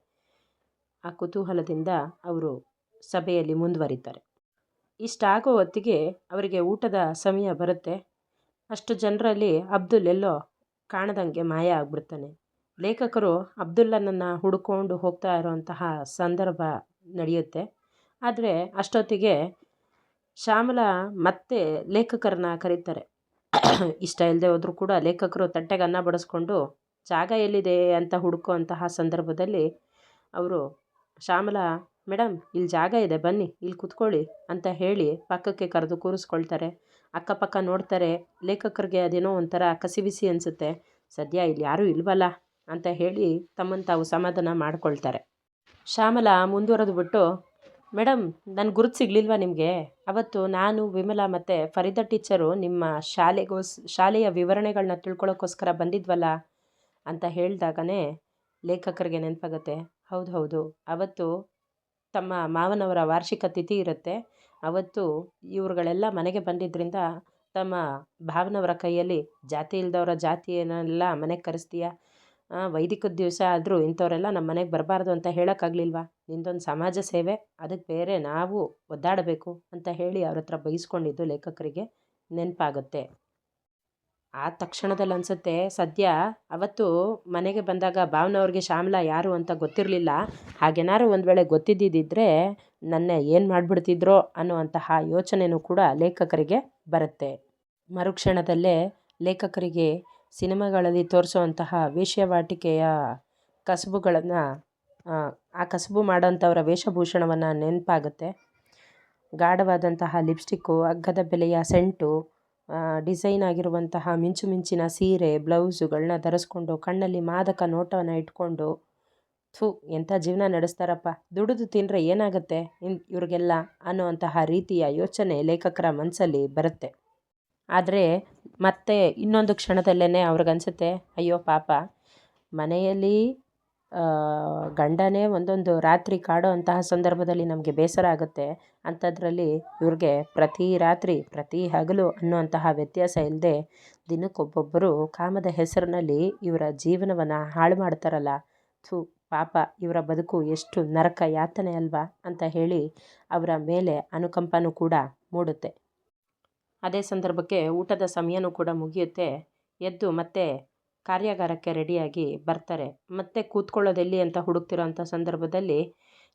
ಆ ಕುತೂಹಲದಿಂದ ಅವರು ಸಭೆಯಲ್ಲಿ ಮುಂದುವರಿತಾರೆ. ಇಷ್ಟಾಗೋ ಹೊತ್ತಿಗೆ ಅವರಿಗೆ ಊಟದ ಸಮಯ ಬರುತ್ತೆ. ಅಷ್ಟು ಜನರಲ್ಲಿ ಅಬ್ದುಲ್ ಎಲ್ಲೋ ಕಾಣದಂಗೆ ಮಾಯ ಆಗಿಬಿಡ್ತಾನೆ. ಲೇಖಕರು ಅಬ್ದುಲ್ಲನನ್ನು ಹುಡ್ಕೊಂಡು ಹೋಗ್ತಾ ಇರೋಂತಹ ಸಂದರ್ಭ ನಡೆಯುತ್ತೆ. ಆದರೆ ಅಷ್ಟೊತ್ತಿಗೆ ಶ್ಯಾಮಲಾ ಮತ್ತೆ ಲೇಖಕರನ್ನ ಕರೀತಾರೆ. ಇಷ್ಟ ಇಲ್ಲದೆ ಹೋದರೂ ಕೂಡ ಲೇಖಕರು ತಟ್ಟೆಗೆ ಅನ್ನ ಬಡಿಸ್ಕೊಂಡು ಜಾಗ ಎಲ್ಲಿದೆ ಅಂತ ಹುಡುಕೋ ಅಂತಹ ಸಂದರ್ಭದಲ್ಲಿ ಅವರು, ಶ್ಯಾಮಲಾ ಮೇಡಮ್ ಇಲ್ಲಿ ಜಾಗ ಇದೆ ಬನ್ನಿ ಇಲ್ಲಿ ಕೂತ್ಕೊಳ್ಳಿ ಅಂತ ಹೇಳಿ ಪಕ್ಕಕ್ಕೆ ಕರೆದು ಕೂರಿಸ್ಕೊಳ್ತಾರೆ. ಅಕ್ಕಪಕ್ಕ ನೋಡ್ತಾರೆ. ಲೇಖಕರಿಗೆ ಅದೇನೋ ಒಂಥರ ಕಸಿವಿಸಿ ಅನಿಸುತ್ತೆ. ಸದ್ಯ ಇಲ್ಲಿ ಯಾರೂ ಇಲ್ವಲ್ಲ ಅಂತ ಹೇಳಿ ತಮ್ಮನ್ನು ತಾವು ಸಮಾಧಾನ ಮಾಡ್ಕೊಳ್ತಾರೆ. ಶ್ಯಾಮಲಾ ಮುಂದುವರೆದು ಬಿಟ್ಟು, ಮೇಡಮ್ ನನ್ನ ಗುರುತು ಸಿಗಲಿಲ್ವಾ ನಿಮಗೆ? ಅವತ್ತು ನಾನು, ವಿಮಲಾ ಮತ್ತು ಫರೀದಾ ಟೀಚರು ನಿಮ್ಮ ಶಾಲೆಯ ವಿವರಣೆಗಳನ್ನ ತಿಳ್ಕೊಳ್ಳೋಕ್ಕೋಸ್ಕರ ಬಂದಿದ್ವಲ್ಲ ಅಂತ ಹೇಳಿದಾಗನೇ ಲೇಖಕರಿಗೆ ನೆನಪಾಗುತ್ತೆ. ಹೌದು, ಅವತ್ತು ತಮ್ಮ ಮಾವನವರ ವಾರ್ಷಿಕ ತಿಥಿ ಇರುತ್ತೆ. ಅವತ್ತು ಇವ್ರುಗಳೆಲ್ಲ ಮನೆಗೆ ಬಂದಿದ್ದರಿಂದ ತಮ್ಮ ಭಾವನವರ ಕೈಯಲ್ಲಿ ಜಾತಿ ಇಲ್ದವರ ಜಾತಿಯನ್ನೆಲ್ಲ ಮನೆಗೆ ಕರೆಸ್ತೀಯ, ವೈದಿಕದ ದಿವಸ ಆದರೂ ಇಂಥವರೆಲ್ಲ ನಮ್ಮ ಮನೆಗೆ ಬರಬಾರ್ದು ಅಂತ ಹೇಳೋಕ್ಕಾಗಲಿಲ್ವಾ? ನಿಂದೊಂದು ಸಮಾಜ ಸೇವೆ, ಅದಕ್ಕೆ ಬೇರೆ ನಾವು ಒದ್ದಾಡಬೇಕು ಅಂತ ಹೇಳಿ ಅವ್ರ ಹತ್ರ ಬೈಸ್ಕೊಂಡಿದ್ದು ಲೇಖಕರಿಗೆ ನೆನಪಾಗುತ್ತೆ. ಆ ತಕ್ಷಣದಲ್ಲಿ ಅನಿಸುತ್ತೆ, ಸದ್ಯ ಅವತ್ತು ಮನೆಗೆ ಬಂದಾಗ ಭಾವನವ್ರಿಗೆ ಶ್ಯಾಮಲಾ ಯಾರು ಅಂತ ಗೊತ್ತಿರಲಿಲ್ಲ. ಹಾಗೇನಾದ್ರು ಒಂದು ವೇಳೆ ಗೊತ್ತಿದ್ದಿದ್ದರೆ ನನ್ನ ಏನು ಮಾಡಿಬಿಡ್ತಿದ್ರೋ ಅನ್ನುವಂತಹ ಯೋಚನೆಯೂ ಕೂಡ ಲೇಖಕರಿಗೆ ಬರುತ್ತೆ. ಮರುಕ್ಷಣದಲ್ಲೇ ಲೇಖಕರಿಗೆ ಸಿನಿಮಾಗಳಲ್ಲಿ ತೋರಿಸುವಂತಹ ವೇಶ್ಯಾವಾಟಿಕೆಯ ಕಸುಬುಗಳನ್ನು, ಆ ಕಸುಬು ಮಾಡೋಂಥವರ ವೇಷಭೂಷಣವನ್ನು ನೆನಪಾಗುತ್ತೆ. ಗಾಢವಾದಂತಹ ಲಿಪ್ಸ್ಟಿಕ್ಕು, ಅಗ್ಗದ ಬೆಲೆಯ ಸೆಂಟು, ಡಿಸೈನ್ ಆಗಿರುವಂತಹ ಮಿಂಚಿನ ಸೀರೆ, ಬ್ಲೌಸುಗಳನ್ನ ಧರಿಸ್ಕೊಂಡು ಕಣ್ಣಲ್ಲಿ ಮಾದಕ ನೋಟವನ್ನು ಇಟ್ಕೊಂಡು, ಎಂಥ ಜೀವನ ನಡೆಸ್ತಾರಪ್ಪ, ದುಡಿದು ತಿಂದರೆ ಏನಾಗುತ್ತೆ ಇವ್ರಿಗೆಲ್ಲ ಅನ್ನುವಂತಹ ರೀತಿಯ ಯೋಚನೆ ಲೇಖಕರ ಮನಸ್ಸಲ್ಲಿ ಬರುತ್ತೆ. ಆದರೆ ಮತ್ತೆ ಇನ್ನೊಂದು ಕ್ಷಣದಲ್ಲೇ ಅವ್ರಿಗನ್ಸುತ್ತೆ, ಅಯ್ಯೋ ಪಾಪ, ಮನೆಯಲ್ಲಿ ಗಂಡನೇ ಒಂದೊಂದು ರಾತ್ರಿ ಕಾಡೋ ಅಂತಹ ಸಂದರ್ಭದಲ್ಲಿ ನಮಗೆ ಬೇಸರ ಆಗುತ್ತೆ. ಅಂಥದ್ರಲ್ಲಿ ಇವ್ರಿಗೆ ಪ್ರತಿ ರಾತ್ರಿ ಪ್ರತಿ ಹಗಲು ಅನ್ನುವಂತಹ ವ್ಯತ್ಯಾಸ ಇಲ್ಲದೆ ದಿನಕ್ಕೊಬ್ಬೊಬ್ಬರು ಕಾಮದ ಹೆಸರಿನಲ್ಲಿ ಇವರ ಜೀವನವನ್ನು ಹಾಳು ಮಾಡ್ತಾರಲ್ಲ, ಪಾಪ ಇವರ ಬದುಕು ಎಷ್ಟು ನರಕ ಯಾತನೆ ಅಲ್ವಾ ಅಂತ ಹೇಳಿ ಅವರ ಮೇಲೆ ಅನುಕಂಪನೂ ಕೂಡ ಮೂಡುತ್ತೆ. ಅದೇ ಸಂದರ್ಭಕ್ಕೆ ಊಟದ ಸಮಯನೂ ಕೂಡ ಮುಗಿಯುತ್ತೆ. ಎದ್ದು ಮತ್ತೆ ಕಾರ್ಯಾಗಾರಕ್ಕೆ ರೆಡಿಯಾಗಿ ಬರ್ತಾರೆ. ಮತ್ತೆ ಕೂತ್ಕೊಳ್ಳೋದೆಲ್ಲಿ ಅಂತ ಹುಡುಕ್ತಿರೋ ಅಂಥ ಸಂದರ್ಭದಲ್ಲಿ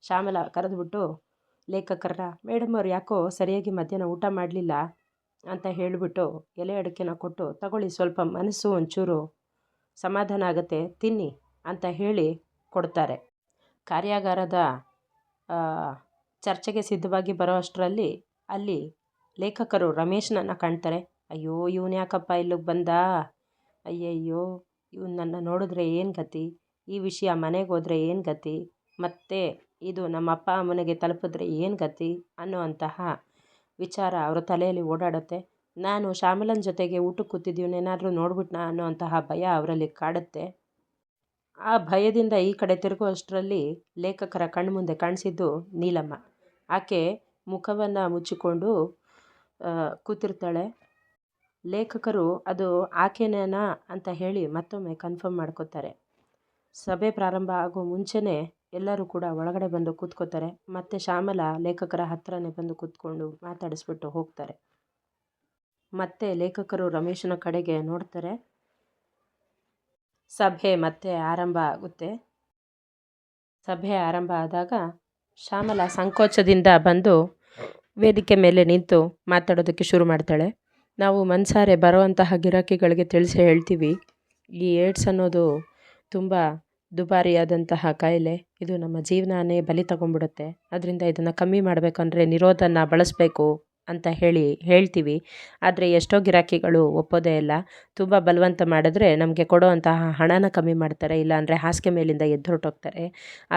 ಶ್ಯಾಮಲಾ ಕರೆದುಬಿಟ್ಟು ಲೇಖಕರ, ಮೇಡಮ್ ಅವ್ರು ಯಾಕೋ ಸರಿಯಾಗಿ ಮಧ್ಯಾಹ್ನ ಊಟ ಮಾಡಲಿಲ್ಲ ಅಂತ ಹೇಳಿಬಿಟ್ಟು ಎಲೆ ಅಡಿಕೆನ ಕೊಟ್ಟು, ತಗೊಳ್ಳಿ ಸ್ವಲ್ಪ ಮನಸ್ಸು ಒಂಚೂರು ಸಮಾಧಾನ ಆಗುತ್ತೆ, ತಿನ್ನಿ ಅಂತ ಹೇಳಿ ಕೊಡ್ತಾರೆ. ಕಾರ್ಯಾಗಾರದ ಚರ್ಚೆಗೆ ಸಿದ್ಧವಾಗಿ ಬರೋ ಅಷ್ಟರಲ್ಲಿ ಅಲ್ಲಿ ಲೇಖಕರು ರಮೇಶನನ್ನು ಕಾಣ್ತಾರೆ. ಅಯ್ಯೋ ಇವನು ಯಾಕಪ್ಪ ಇಲ್ಲಿಗೆ ಬಂದ, ಅಯ್ಯಯ್ಯೋ ಇವನನ್ನು ನೋಡಿದ್ರೆ ಏನು ಗತಿ, ಈ ವಿಷಯ ಮನೆಗೆ ಹೋದರೆ ಏನು ಗತಿ, ಮತ್ತು ಇದು ನಮ್ಮ ಅಪ್ಪ ಅಮ್ಮನಿಗೆ ತಲುಪಿದ್ರೆ ಏನು ಗತಿ ಅನ್ನುವಂತಹ ವಿಚಾರ ಅವರ ತಲೆಯಲ್ಲಿ ಓಡಾಡುತ್ತೆ. ನಾನು ಶ್ಯಾಮಲನ ಜೊತೆಗೆ ಊಟಕ್ಕೆ ಕೂತಿದ್ದೀವನೇನಾದರೂ ನೋಡ್ಬಿಟ್ನಾ ಅನ್ನೋಂತಹ ಭಯ ಅವರಲ್ಲಿ ಕಾಡುತ್ತೆ. ಆ ಭಯದಿಂದ ಈ ಕಡೆ ತಿರುಗೋ ಅಷ್ಟರಲ್ಲಿ ಲೇಖಕರ ಕಣ್ಮುಂದೆ ಕಾಣಿಸಿದ್ದು ನೀಲಮ್ಮ. ಆಕೆ ಮುಖವನ್ನು ಮುಚ್ಚಿಕೊಂಡು ಕೂತಿರ್ತಾಳೆ. ಲೇಖಕರು ಅದು ಆಕೆನೇನಾ ಅಂತ ಹೇಳಿ ಮತ್ತೊಮ್ಮೆ ಕನ್ಫರ್ಮ್ ಮಾಡ್ಕೋತಾರೆ. ಸಭೆ ಪ್ರಾರಂಭ ಆಗೋ ಮುಂಚೆನೇ ಎಲ್ಲರೂ ಕೂಡ ಒಳಗಡೆ ಬಂದು ಕೂತ್ಕೋತಾರೆ. ಮತ್ತು ಶ್ಯಾಮಲಾ ಲೇಖಕರ ಹತ್ರನೇ ಬಂದು ಕೂತ್ಕೊಂಡು ಮಾತಾಡಿಸ್ಬಿಟ್ಟು ಹೋಗ್ತಾರೆ. ಮತ್ತೆ ಲೇಖಕರು ರಮೇಶನ ಕಡೆಗೆ ನೋಡ್ತಾರೆ. ಸಭೆ ಮತ್ತೆ ಆರಂಭ ಆಗುತ್ತೆ. ಸಭೆ ಆರಂಭ ಆದಾಗ ಶ್ಯಾಮಲ ಸಂಕೋಚದಿಂದ ಬಂದು ವೇದಿಕೆ ಮೇಲೆ ನಿಂತು ಮಾತಾಡೋದಕ್ಕೆ ಶುರು ಮಾಡ್ತಾಳೆ. ನಾವು ಮನಸಾರೆ ಬರುವಂತಹ ಗಿರಾಕಿಗಳಿಗೆ ತಿಳಿಸಿ ಹೇಳ್ತೀವಿ, ಈ ಏಡ್ಸ್ ಅನ್ನೋದು ತುಂಬ ದುಬಾರಿಯಾದಂತಹ ಕಾಯಿಲೆ. ಇದು ನಮ್ಮ ಜೀವನನೇ ಬಲಿ ತಗೊಂಡ್ಬಿಡುತ್ತೆ. ಅದರಿಂದ ಇದನ್ನು ಕಮ್ಮಿ ಮಾಡಬೇಕಂದ್ರೆ ನಿರೋಧನ ಬಳಸಬೇಕು ಅಂತ ಹೇಳ್ತೀವಿ. ಆದರೆ ಎಷ್ಟೋ ಗಿರಾಕಿಗಳು ಒಪ್ಪೋದೇ ಇಲ್ಲ. ತುಂಬ ಬಲವಂತ ಮಾಡಿದ್ರೆ ನಮಗೆ ಕೊಡೋವಂತಹ ಹಣನ ಕಮ್ಮಿ ಮಾಡ್ತಾರೆ, ಇಲ್ಲಾಂದರೆ ಹಾಸಿಗೆ ಮೇಲಿಂದ ಎದ್ದು ಹೊರಟೋಗ್ತಾರೆ.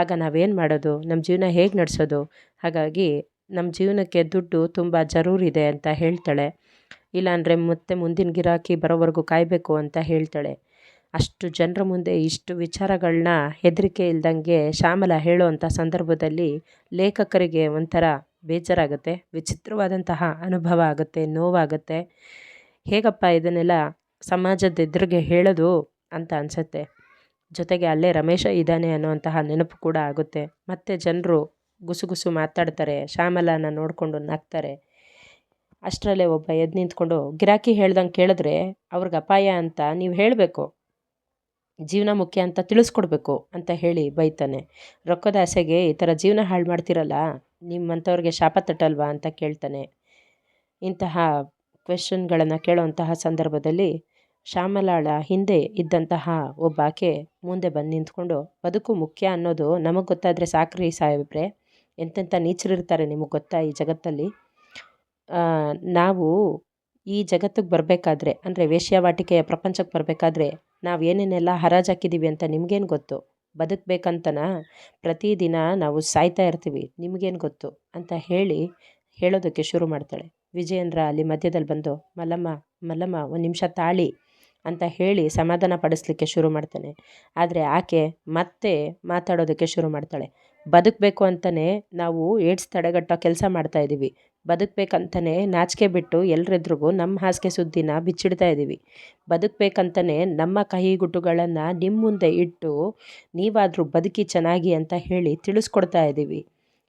ಆಗ ನಾವೇನು ಮಾಡೋದು? ನಮ್ಮ ಜೀವನ ಹೇಗೆ ನಡೆಸೋದು? ಹಾಗಾಗಿ ನಮ್ಮ ಜೀವನಕ್ಕೆ ದುಡ್ಡು ತುಂಬ ಜರೂರಿದೆ ಅಂತ ಹೇಳ್ತಾಳೆ. ಇಲ್ಲಾಂದರೆ ಮತ್ತೆ ಮುಂದಿನ ಗಿರಾಕಿ ಬರೋವರೆಗೂ ಕಾಯಬೇಕು ಅಂತ ಹೇಳ್ತಾಳೆ. ಅಷ್ಟು ಜನರ ಮುಂದೆ ಇಷ್ಟು ವಿಚಾರಗಳನ್ನ ಹೆದರಿಕೆ ಇಲ್ದಂಗೆ ಶ್ಯಾಮಲ ಹೇಳೋವಂಥ ಸಂದರ್ಭದಲ್ಲಿ ಲೇಖಕರಿಗೆ ಒಂಥರ ಬೇಜಾರಾಗುತ್ತೆ, ವಿಚಿತ್ರವಾದಂತಹ ಅನುಭವ ಆಗುತ್ತೆ, ನೋವಾಗುತ್ತೆ. ಹೇಗಪ್ಪ ಇದನ್ನೆಲ್ಲ ಸಮಾಜದ ಎದುರಿಗೆ ಹೇಳೋದು ಅಂತ ಅನಿಸುತ್ತೆ. ಜೊತೆಗೆ ಅಲ್ಲೇ ರಮೇಶ ಇದ್ದಾನೆ ಅನ್ನೋವಂತಹ ನೆನಪು ಕೂಡ ಆಗುತ್ತೆ. ಮತ್ತೆ ಜನರು ಗುಸುಗುಸು ಮಾತಾಡ್ತಾರೆ, ಶ್ಯಾಮಲನ ನೋಡಿಕೊಂಡು ನಗ್ತಾರೆ. ಅಷ್ಟರಲ್ಲೇ ಒಬ್ಬ ಎದ್ದು ನಿಂತ್ಕೊಂಡು, ಗಿರಾಕಿ ಹೇಳ್ದಂಗೆ ಕೇಳಿದ್ರೆ ಅವ್ರಿಗೆ ಅಪಾಯ ಅಂತ ನೀವು ಹೇಳಬೇಕು, ಜೀವನ ಮುಖ್ಯ ಅಂತ ತಿಳಿಸ್ಕೊಡ್ಬೇಕು ಅಂತ ಹೇಳಿ ಬೈತಾನೆ. ರೊಕ್ಕದ ಆಸೆಗೆ ಈ ಥರ ಜೀವನ ಹಾಳು ಮಾಡ್ತಿರಲ್ಲ, ನಿಮ್ಮಂಥವ್ರಿಗೆ ಶಾಪ ತಟ್ಟಲ್ವಾ ಅಂತ ಕೇಳ್ತಾನೆ. ಇಂತಹ ಕ್ವೆಶನ್ಗಳನ್ನು ಕೇಳೋವಂತಹ ಸಂದರ್ಭದಲ್ಲಿ ಶ್ಯಾಮಲಾಳ ಹಿಂದೆ ಇದ್ದಂತಹ ಒಬ್ಬ ಆಕೆ ಮುಂದೆ ಬಂದು ನಿಂತ್ಕೊಂಡು, ಬದುಕು ಮುಖ್ಯ ಅನ್ನೋದು ನಮಗೆ ಗೊತ್ತಾದರೆ ಸಾಕ್ರಿ ಸಾಹೇಬ್ರೆ, ಎಂತೆಂಥ ನೀಚರಿರ್ತಾರೆ ನಿಮಗೆ ಗೊತ್ತಾ ಈ ಜಗತ್ತಲ್ಲಿ. ನಾವು ಈ ಜಗತ್ತಿಗೆ ಬರಬೇಕಾದ್ರೆ, ಅಂದರೆ ವೇಶ್ಯಾವಾಟಿಕೆಯ ಪ್ರಪಂಚಕ್ಕೆ ಬರಬೇಕಾದ್ರೆ ನಾವು ಏನೇನೆಲ್ಲ ಹರಾಜು ಹಾಕಿದ್ದೀವಿ ಅಂತ ನಿಮಗೇನು ಗೊತ್ತು? ಬದುಕಬೇಕಂತನ ಪ್ರತಿದಿನ ನಾವು ಸಾಯ್ತಾ ಇರ್ತೀವಿ, ನಿಮಗೇನು ಗೊತ್ತು ಅಂತ ಹೇಳೋದಕ್ಕೆ ಶುರು ಮಾಡ್ತಾಳೆ. ವಿಜಯೇಂದ್ರ ಅಲ್ಲಿ ಮಧ್ಯದಲ್ಲಿ ಬಂದು, ಮಲ್ಲಮ್ಮ ಒಂದು ನಿಮಿಷ ತಾಳಿ ಅಂತ ಹೇಳಿ ಸಮಾಧಾನ ಪಡಿಸ್ಲಿಕ್ಕೆ ಶುರು ಮಾಡ್ತಾನೆ. ಆದರೆ ಆಕೆ ಮತ್ತೆ ಮಾತಾಡೋದಕ್ಕೆ ಶುರು ಮಾಡ್ತಾಳೆ. ಬದುಕಬೇಕು ಅಂತಲೇ ನಾವು ಏಡ್ಸ್ ತಡೆಗಟ್ಟೋ ಕೆಲಸ ಮಾಡ್ತಾಯಿದ್ದೀವಿ, ಬದುಕಬೇಕಂತಲೇ ನಾಚಿಕೆ ಬಿಟ್ಟು ಎಲ್ಲರೆದ್ರಿಗೂ ನಮ್ಮ ಹಾಸಿಗೆ ಸುದ್ದಿನ ಬಿಚ್ಚಿಡ್ತಾ ಇದ್ದೀವಿ, ಬದುಕಬೇಕಂತಲೇ ನಮ್ಮ ಕಹಿಗುಟ್ಟುಗಳನ್ನು ನಿಮ್ಮ ಮುಂದೆ ಇಟ್ಟು ನೀವಾದರೂ ಬದುಕಿ ಚೆನ್ನಾಗಿ ಅಂತ ಹೇಳಿ ತಿಳಿಸ್ಕೊಡ್ತಾ ಇದ್ದೀವಿ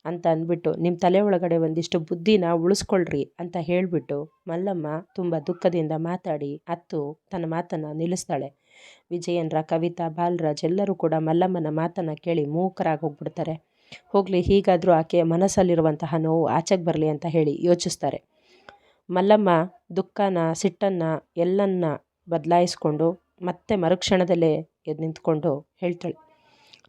ಅಂತ ಅಂದ್ಬಿಟ್ಟು, ನಿಮ್ಮ ತಲೆ ಒಳಗಡೆ ಒಂದಿಷ್ಟು ಬುದ್ಧಿನ ಉಳಿಸ್ಕೊಳ್ರಿ ಅಂತ ಹೇಳಿಬಿಟ್ಟು ಮಲ್ಲಮ್ಮ ತುಂಬ ದುಃಖದಿಂದ ಮಾತಾಡಿ ತನ್ನ ಮಾತನ್ನು ನಿಲ್ಲಿಸ್ತಾಳೆ. ವಿಜಯೇಂದ್ರ, ಕವಿತಾ, ಬಾಲರಾಜ್ ಎಲ್ಲರೂ ಕೂಡ ಮಲ್ಲಮ್ಮನ ಮಾತನ್ನು ಕೇಳಿ ಮೂಕರಾಗಿ ಹೋಗ್ಬಿಡ್ತಾರೆ. ಹೋಗಲಿ, ಹೀಗಾದರೂ ಆಕೆಯ ಮನಸ್ಸಲ್ಲಿರುವಂತಹ ನೋವು ಆಚೆಗೆ ಬರಲಿ ಅಂತ ಹೇಳಿ ಯೋಚಿಸ್ತಾರೆ. ಮಲ್ಲಮ್ಮ ದುಃಖನ, ಸಿಟ್ಟನ್ನು ಎಲ್ಲನ್ನ ಬದಲಾಯಿಸ್ಕೊಂಡು ಮತ್ತೆ ಮರುಕ್ಷಣದಲ್ಲೇ ಎದ್ದು ನಿಂತ್ಕೊಂಡು ಹೇಳ್ತಾಳೆ,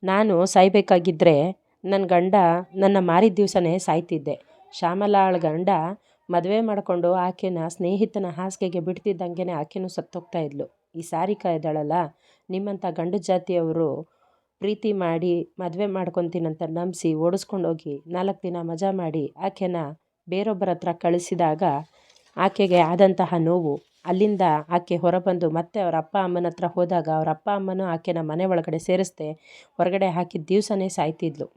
ನಾನು ಸಾಯ್ಬೇಕಾಗಿದ್ದರೆ ನನ್ನ ಗಂಡ ನನ್ನ ಮಾರಿದ ದಿವಸನೇ ಸಾಯ್ತಿದ್ದೆ. ಶ್ಯಾಮಲಾಳ ಗಂಡ ಮದುವೆ ಮಾಡಿಕೊಂಡು ಆಕೆನ ಸ್ನೇಹಿತನ ಹಾಸಿಗೆಗೆ ಬಿಡ್ತಿದ್ದಂಗೆ ಆಕೆನೂ ಸತ್ತೋಗ್ತಾ ಇದ್ಲು. ಈ ಸಾರಿಕಾ ಇದ್ದಾಳಲ್ಲ, ನಿಮ್ಮಂಥ ಗಂಡು ಜಾತಿಯವರು ಪ್ರೀತಿ ಮಾಡಿ ಮದುವೆ ಮಾಡ್ಕೊತೀನಂತ ನಂಬಿಸಿ ಓಡಿಸ್ಕೊಂಡೋಗಿ 4 ದಿನ ಮಜಾ ಮಾಡಿ ಆಕೆನ ಬೇರೊಬ್ಬರ ಹತ್ರ ಕಳಿಸಿದಾಗ ಆಕೆಗೆ ಆದಂತಹ ನೋವು, ಅಲ್ಲಿಂದ ಆಕೆ ಹೊರಬಂದು ಮತ್ತೆ ಅವ್ರ ಅಪ್ಪ ಅಮ್ಮನ ಹತ್ರ ಹೋದಾಗ ಅವ್ರ ಅಪ್ಪ ಅಮ್ಮನೂ ಆಕೆನ ಮನೆ ಒಳಗಡೆ ಸೇರಿಸ್ದೆ ಹೊರಗಡೆ ಹಾಕಿದ ದಿವಸನೇ ಸಾಯ್ತಿದ್ಲು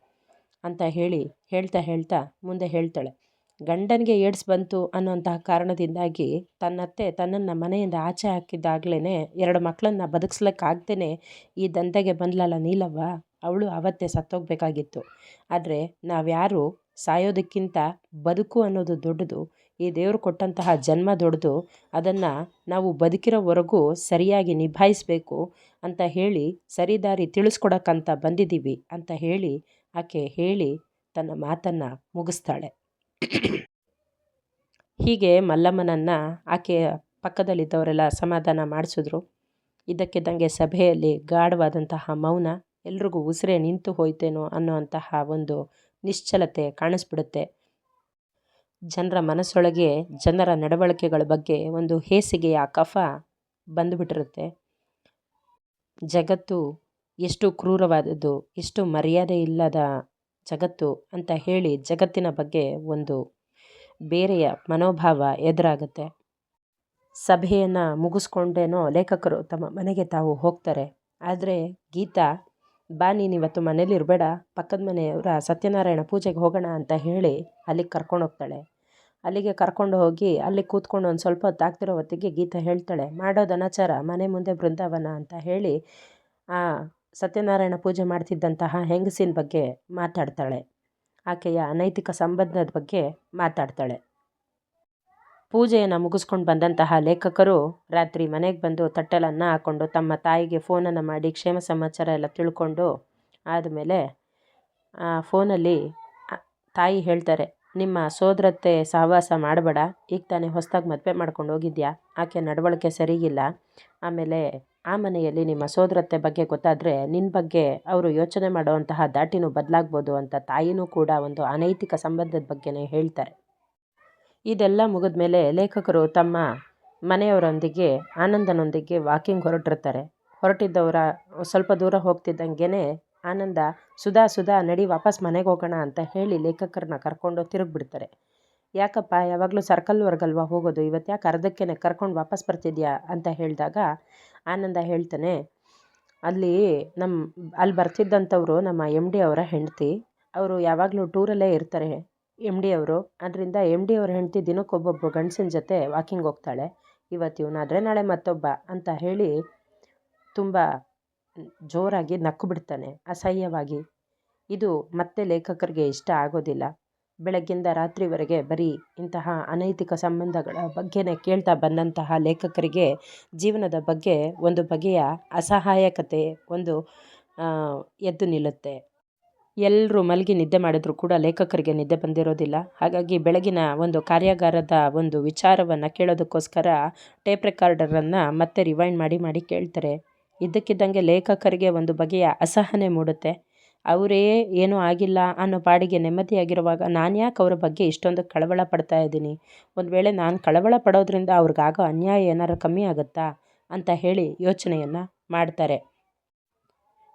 ಅಂತ ಹೇಳ್ತಾ ಮುಂದೆ ಹೇಳ್ತಾಳೆ. ಗಂಡನಿಗೆ ಏಡ್ಸ್ ಬಂತು ಅನ್ನೋಂತಹ ಕಾರಣದಿಂದಾಗಿ ತನ್ನತ್ತೆ ತನ್ನನ್ನು ಮನೆಯಿಂದ ಆಚೆ ಹಾಕಿದ್ದಾಗಲೇ 2 ಮಕ್ಕಳನ್ನ ಬದುಕಿಸ್ಲಿಕ್ಕಾಗ್ದೇ ಈ ದಂಧೆಗೆ ಬಂದ್ಲಲ್ಲ ನೀಲವ್ವ, ಅವಳು ಅವತ್ತೇ ಸತ್ತೋಗ್ಬೇಕಾಗಿತ್ತು. ಆದರೆ ನಾವ್ಯಾರು ಸಾಯೋದಕ್ಕಿಂತ ಬದುಕು ಅನ್ನೋದು ದೊಡ್ಡದು, ಈ ದೇವರು ಕೊಟ್ಟಂತಹ ಜನ್ಮ ದೊಡ್ಡದು, ಅದನ್ನು ನಾವು ಬದುಕಿರೋವರೆಗೂ ಸರಿಯಾಗಿ ನಿಭಾಯಿಸಬೇಕು ಅಂತ ಹೇಳಿ ಸರಿದಾರಿ ತಿಳಿಸ್ಕೊಡಕ್ಕಂತ ಬಂದಿದ್ದೀವಿ ಅಂತ ಆಕೆ ತನ್ನ ಮಾತನ್ನು ಮುಗಿಸ್ತಾಳೆ. ಹೀಗೆ ಮಲ್ಲಮ್ಮನನ್ನು ಆಕೆಯ ಪಕ್ಕದಲ್ಲಿದ್ದವರೆಲ್ಲ ಸಮಾಧಾನ ಮಾಡಿಸಿದ್ರು. ಇದ್ದಕ್ಕಿದ್ದಂಗೆ ಸಭೆಯಲ್ಲಿ ಗಾಢವಾದಂತಹ ಮೌನ, ಎಲ್ರಿಗೂ ಉಸಿರೇ ನಿಂತು ಹೋಯ್ತೇನೋ ಅನ್ನೋಂತಹ ಒಂದು ನಿಶ್ಚಲತೆ ಕಾಣಿಸ್ಬಿಡುತ್ತೆ. ಜನರ ಮನಸ್ಸೊಳಗೆ ಜನರ ನಡವಳಿಕೆಗಳ ಬಗ್ಗೆ ಒಂದು ಹೇಸಿಗೆಯ ಕಫ ಬಂದುಬಿಟ್ಟಿರುತ್ತೆ. ಜಗತ್ತು ಎಷ್ಟು ಕ್ರೂರವಾದದ್ದು, ಎಷ್ಟು ಮರ್ಯಾದೆ ಇಲ್ಲದ ಜಗತ್ತು ಅಂತ ಹೇಳಿ ಜಗತ್ತಿನ ಬಗ್ಗೆ ಒಂದು ಬೇರೆಯ ಮನೋಭಾವ ಎದುರಾಗುತ್ತೆ. ಸಭೆಯನ್ನು ಮುಗಿಸ್ಕೊಂಡೇನೋ ಲೇಖಕರು ತಮ್ಮ ಮನೆಗೆ ತಾವು ಹೋಗ್ತಾರೆ. ಆದರೆ ಗೀತಾ, ಬಾ ನೀನಿವತ್ತು ಮನೇಲಿ ಇರಬೇಡ, ಪಕ್ಕದ ಮನೆಯವರ ಸತ್ಯನಾರಾಯಣ ಪೂಜೆಗೆ ಹೋಗೋಣ ಅಂತ ಹೇಳಿ ಅಲ್ಲಿಗೆ ಕರ್ಕೊಂಡು ಹೋಗ್ತಾಳೆ. ಅಲ್ಲಿಗೆ ಕರ್ಕೊಂಡು ಹೋಗಿ ಅಲ್ಲಿ ಕೂತ್ಕೊಂಡು ಒಂದು ಸ್ವಲ್ಪ ಹೊತ್ತು ಆಗ್ತಿರೋ ಹೊತ್ತಿಗೆ ಗೀತಾ ಹೇಳ್ತಾಳೆ, ಮಾಡೋದು ಅನಾಚಾರ, ಮನೆ ಮುಂದೆ ಬೃಂದಾವನ ಅಂತ ಹೇಳಿ ಆ ಸತ್ಯನಾರಾಯಣ ಪೂಜೆ ಮಾಡ್ತಿದ್ದಂತಹ ಹೆಂಗಸಿನ ಬಗ್ಗೆ ಮಾತಾಡ್ತಾಳೆ. ಆಕೆಯ ಅನೈತಿಕ ಸಂಬಂಧದ ಬಗ್ಗೆ ಮಾತಾಡ್ತಾಳೆ. ಪೂಜೆಯನ್ನು ಮುಗಿಸ್ಕೊಂಡು ಬಂದಂತಹ ಲೇಖಕರು ರಾತ್ರಿ ಮನೆಗೆ ಬಂದು ತಟ್ಟೆಲಿ ಅನ್ನ ಹಾಕ್ಕೊಂಡು ತಮ್ಮ ತಾಯಿಗೆ ಫೋನನ್ನು ಮಾಡಿ ಕ್ಷೇಮ ಸಮಾಚಾರ ಎಲ್ಲ ತಿಳ್ಕೊಂಡು ಆದಮೇಲೆ ಫೋನಲ್ಲಿ ತಾಯಿ ಹೇಳ್ತಾರೆ, ನಿಮ್ಮ ಸೋದರತ್ತೆ ಸಹವಾಸ ಮಾಡಬೇಡ, ಈಗ ತಾನೇ ಹೊಸದಾಗಿ ಮದುವೆ ಮಾಡ್ಕೊಂಡು ಹೋಗಿದ್ಯಾ, ಆಕೆ ನಡವಳಿಕೆ ಸರಿಗಿಲ್ಲ, ಆಮೇಲೆ ಆ ಮನೆಯಲ್ಲಿ ನಿಮ್ಮ ಸೋದರತ್ತೆ ಬಗ್ಗೆ ಗೊತ್ತಾದರೆ ನಿನ್ನ ಬಗ್ಗೆ ಅವರು ಯೋಚನೆ ಮಾಡುವಂತಹ ದಾಟಿನೂ ಬದಲಾಗ್ಬೋದು ಅಂತ ತಾಯಿನೂ ಕೂಡ ಒಂದು ಅನೈತಿಕ ಸಂಬಂಧದ ಬಗ್ಗೆನೇ ಹೇಳ್ತಾರೆ. ಇದೆಲ್ಲ ಮುಗಿದ ಮೇಲೆ ಲೇಖಕರು ತಮ್ಮ ಮನೆಯವರೊಂದಿಗೆ ಆನಂದನೊಂದಿಗೆ ವಾಕಿಂಗ್ ಹೊರಟಿರ್ತಾರೆ. ಹೊರಟಿದ್ದವರ ಸ್ವಲ್ಪ ದೂರ ಹೋಗ್ತಿದ್ದಂಗೆ ಆನಂದ ಸುಧಾ ನಡಿ ವಾಪಸ್ ಮನೆಗೆ ಹೋಗೋಣ ಅಂತ ಹೇಳಿ ಲೇಖಕರನ್ನ ಕರ್ಕೊಂಡು ತಿರುಗಿಬಿಡ್ತಾರೆ. ಯಾಕಪ್ಪ ಯಾವಾಗಲೂ ಸರ್ಕಲ್ವರೆಗಲ್ವ ಹೋಗೋದು, ಇವತ್ತು ಯಾಕೆ ಅರ್ಧಕ್ಕೆ ಕರ್ಕೊಂಡು ವಾಪಸ್ ಬರ್ತಿದ್ಯಾ ಅಂತ ಹೇಳಿದಾಗ ಆನಂದ ಹೇಳ್ತಾನೆ, ಅಲ್ಲಿ ಬರ್ತಿದ್ದಂಥವ್ರು ನಮ್ಮ ಎಮ್ ಡಿ ಅವರ ಹೆಂಡತಿ, ಅವರು ಯಾವಾಗಲೂ ಟೂರಲ್ಲೇ ಇರ್ತಾರೆ ಎಮ್ ಡಿ ಅವರು. ಅದರಿಂದ ಎಮ್ ಡಿ ಅವ್ರ ಹೆಂಡತಿ ದಿನಕ್ಕೊಬ್ಬೊಬ್ಬರು ಗಂಡಸಿನ ಜೊತೆ ವಾಕಿಂಗ್ ಹೋಗ್ತಾಳೆ, ಇವತ್ತು ಇವನಾದರೆ ನಾಳೆ ಮತ್ತೊಬ್ಬ ಅಂತ ಹೇಳಿ ತುಂಬ ಜೋರಾಗಿ ನಕ್ಕು ಬಿಡ್ತಾನೆ ಅಸಹ್ಯವಾಗಿ. ಇದು ಮತ್ತೆ ಲೇಖಕರಿಗೆ ಇಷ್ಟ ಆಗೋದಿಲ್ಲ. ಬೆಳಗ್ಗಿಂದ ರಾತ್ರಿವರೆಗೆ ಬರೀ ಇಂತಹ ಅನೈತಿಕ ಸಂಬಂಧಗಳ ಬಗ್ಗೆನೇ ಕೇಳ್ತಾ ಬಂದಂತಹ ಲೇಖಕರಿಗೆ ಜೀವನದ ಬಗ್ಗೆ ಒಂದು ಬಗೆಯ ಅಸಹಾಯಕತೆ ಒಂದು ಎದ್ದು ನಿಲ್ಲುತ್ತೆ. ಎಲ್ಲರೂ ಮಲಗಿ ನಿದ್ದೆ ಮಾಡಿದ್ರು ಕೂಡ ಲೇಖಕರಿಗೆ ನಿದ್ದೆ ಬಂದಿರೋದಿಲ್ಲ. ಹಾಗಾಗಿ ಬೆಳಗಿನ ಒಂದು ಕಾರ್ಯಾಗಾರದ ಒಂದು ವಿಚಾರವನ್ನು ಕೇಳೋದಕ್ಕೋಸ್ಕರ ಟೇಪ್ ರೆಕಾರ್ಡರನ್ನು ಮತ್ತೆ ರಿವೈಂಡ್ ಮಾಡಿ ಕೇಳ್ತಾರೆ. ಇದ್ದಕ್ಕಿದ್ದಂಗೆ ಲೇಖಕರಿಗೆ ಒಂದು ಬಗೆಯ ಅಸಹನೆ ಮೂಡುತ್ತೆ. ಅವರೇ ಏನೂ ಆಗಿಲ್ಲ ಅನ್ನೋ ಪಾಡಿಗೆ ನೆಮ್ಮದಿಯಾಗಿರುವಾಗ ನಾನು ಯಾಕೆ ಅವರ ಬಗ್ಗೆ ಇಷ್ಟೊಂದು ಕಳವಳ ಪಡ್ತಾ ಇದ್ದೀನಿ, ಒಂದು ವೇಳೆ ನಾನು ಕಳವಳ ಪಡೋದ್ರಿಂದ ಅವ್ರಿಗಾಗೋ ಅನ್ಯಾಯ ಏನಾರು ಕಮ್ಮಿ ಆಗುತ್ತಾ ಅಂತ ಹೇಳಿ ಯೋಚನೆಯನ್ನು ಮಾಡ್ತಾರೆ.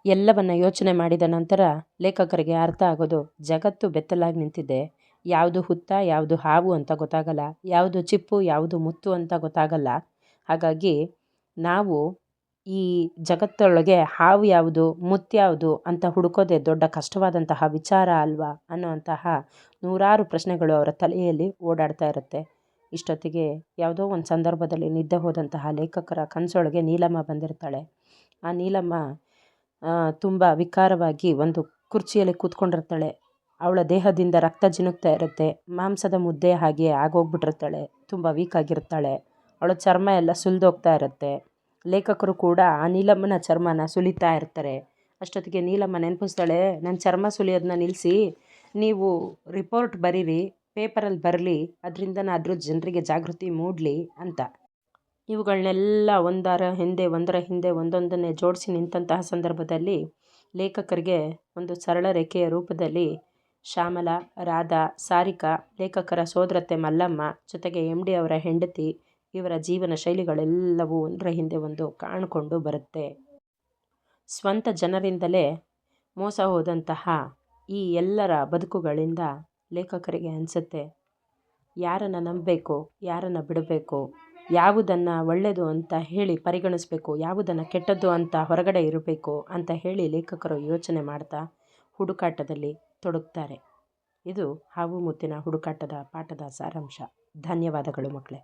ಎಲ್ಲವನ್ನು ಯೋಚನೆ ಮಾಡಿದ ನಂತರ ಲೇಖಕರಿಗೆ ಅರ್ಥ ಆಗೋದು, ಜಗತ್ತು ಬೆತ್ತಲಾಗಿ ನಿಂತಿದೆ, ಯಾವುದು ಹುತ್ತ ಯಾವುದು ಹಾವು ಅಂತ ಗೊತ್ತಾಗಲ್ಲ, ಯಾವುದು ಚಿಪ್ಪು ಯಾವುದು ಮುತ್ತು ಅಂತ ಗೊತ್ತಾಗಲ್ಲ. ಹಾಗಾಗಿ ನಾವು ಈ ಜಗತ್ತೊಳಗೆ ಹಾವು ಯಾವುದು ಮುತ್ಯಾವುದು ಅಂತ ಹುಡುಕೋದೇ ದೊಡ್ಡ ಕಷ್ಟವಾದಂತಹ ವಿಚಾರ ಅಲ್ವಾ ಅನ್ನೋವಂತಹ ನೂರಾರು ಪ್ರಶ್ನೆಗಳು ಅವರ ತಲೆಯಲ್ಲಿ ಓಡಾಡ್ತಾ ಇರುತ್ತೆ. ಇಷ್ಟೊತ್ತಿಗೆ ಯಾವುದೋ ಒಂದು ಸಂದರ್ಭದಲ್ಲಿ ನಿದ್ದೆ ಹೋದಂತಹ ಲೇಖಕರ ಕನಸೊಳಗೆ ನೀಲಮ್ಮ ಬಂದಿರ್ತಾಳೆ. ಆ ನೀಲಮ್ಮ ತುಂಬ ವಿಕಾರವಾಗಿ ಒಂದು ಕುರ್ಚಿಯಲ್ಲಿ ಕೂತ್ಕೊಂಡಿರ್ತಾಳೆ. ಅವಳ ದೇಹದಿಂದ ರಕ್ತ ಜಿನುಗ್ತಾ ಇರುತ್ತೆ, ಮಾಂಸದ ಮುದ್ದೆ ಹಾಗೆ ಆಗೋಗ್ಬಿಟ್ಟಿರ್ತಾಳೆ, ತುಂಬ ವೀಕ್ ಆಗಿರ್ತಾಳೆ, ಅವಳ ಚರ್ಮ ಎಲ್ಲ ಸುಲಿದೋಗ್ತಾ ಇರುತ್ತೆ. ಲೇಖಕರು ಕೂಡ ಆ ನೀಲಮ್ಮನ ಚರ್ಮನ ಸುಲಿತಾ ಇರ್ತಾರೆ. ಅಷ್ಟೊತ್ತಿಗೆ ನೀಲಮ್ಮ ನೆನಪಿಸ್ತಾಳೆ, ನನ್ನ ಚರ್ಮ ಸುಲಿಯೋದನ್ನ ನಿಲ್ಲಿಸಿ ನೀವು ರಿಪೋರ್ಟ್ ಬರೀರಿ, ಪೇಪರಲ್ಲಿ ಬರಲಿ, ಅದರಿಂದನಾದರೂ ಜನರಿಗೆ ಜಾಗೃತಿ ಮೂಡಲಿ ಅಂತ. ಇವುಗಳನ್ನೆಲ್ಲ ಒಂದರ ಹಿಂದೆ ಒಂದೊಂದನ್ನೇ ಜೋಡಿಸಿ ನಿಂತಹ ಸಂದರ್ಭದಲ್ಲಿ ಲೇಖಕರಿಗೆ ಒಂದು ಸರಳ ರೇಖೆಯ ರೂಪದಲ್ಲಿ ಶ್ಯಾಮಲ, ರಾಧಾ, ಸಾರಿಕಾ, ಲೇಖಕರ ಸೋದರತ್ತೆ ಮಲ್ಲಮ್ಮ, ಜೊತೆಗೆ ಎಮ್ ಡಿ ಅವರ ಹೆಂಡತಿ, ಇವರ ಜೀವನ ಶೈಲಿಗಳೆಲ್ಲವೂ ಒಂದರ ಹಿಂದೆ ಒಂದು ಕಾಣಿಕೊಂಡು ಬರುತ್ತೆ. ಸ್ವಂತ ಜನರಿಂದಲೇ ಮೋಸ ಹೋದಂತಹ ಈ ಎಲ್ಲರ ಬದುಕುಗಳಿಂದ ಲೇಖಕರಿಗೆ ಅನಿಸುತ್ತೆ, ಯಾರನ್ನು ನಂಬಬೇಕು, ಯಾರನ್ನು ಬಿಡಬೇಕು, ಯಾವುದನ್ನು ಒಳ್ಳೆಯದು ಅಂತ ಹೇಳಿ ಪರಿಗಣಿಸಬೇಕು, ಯಾವುದನ್ನು ಕೆಟ್ಟದ್ದು ಅಂತ ಹೊರಗಡೆ ಇರಬೇಕು ಅಂತ ಹೇಳಿ ಲೇಖಕರು ಯೋಚನೆ ಮಾಡ್ತಾ ಹುಡುಕಾಟದಲ್ಲಿ ತೊಡಗ್ತಾರೆ. ಇದು ಹಾವು ಮುತ್ತಿನ ಹುಡುಕಾಟದ ಪಾಠದ ಸಾರಾಂಶ. ಧನ್ಯವಾದಗಳು ಮಕ್ಕಳೇ.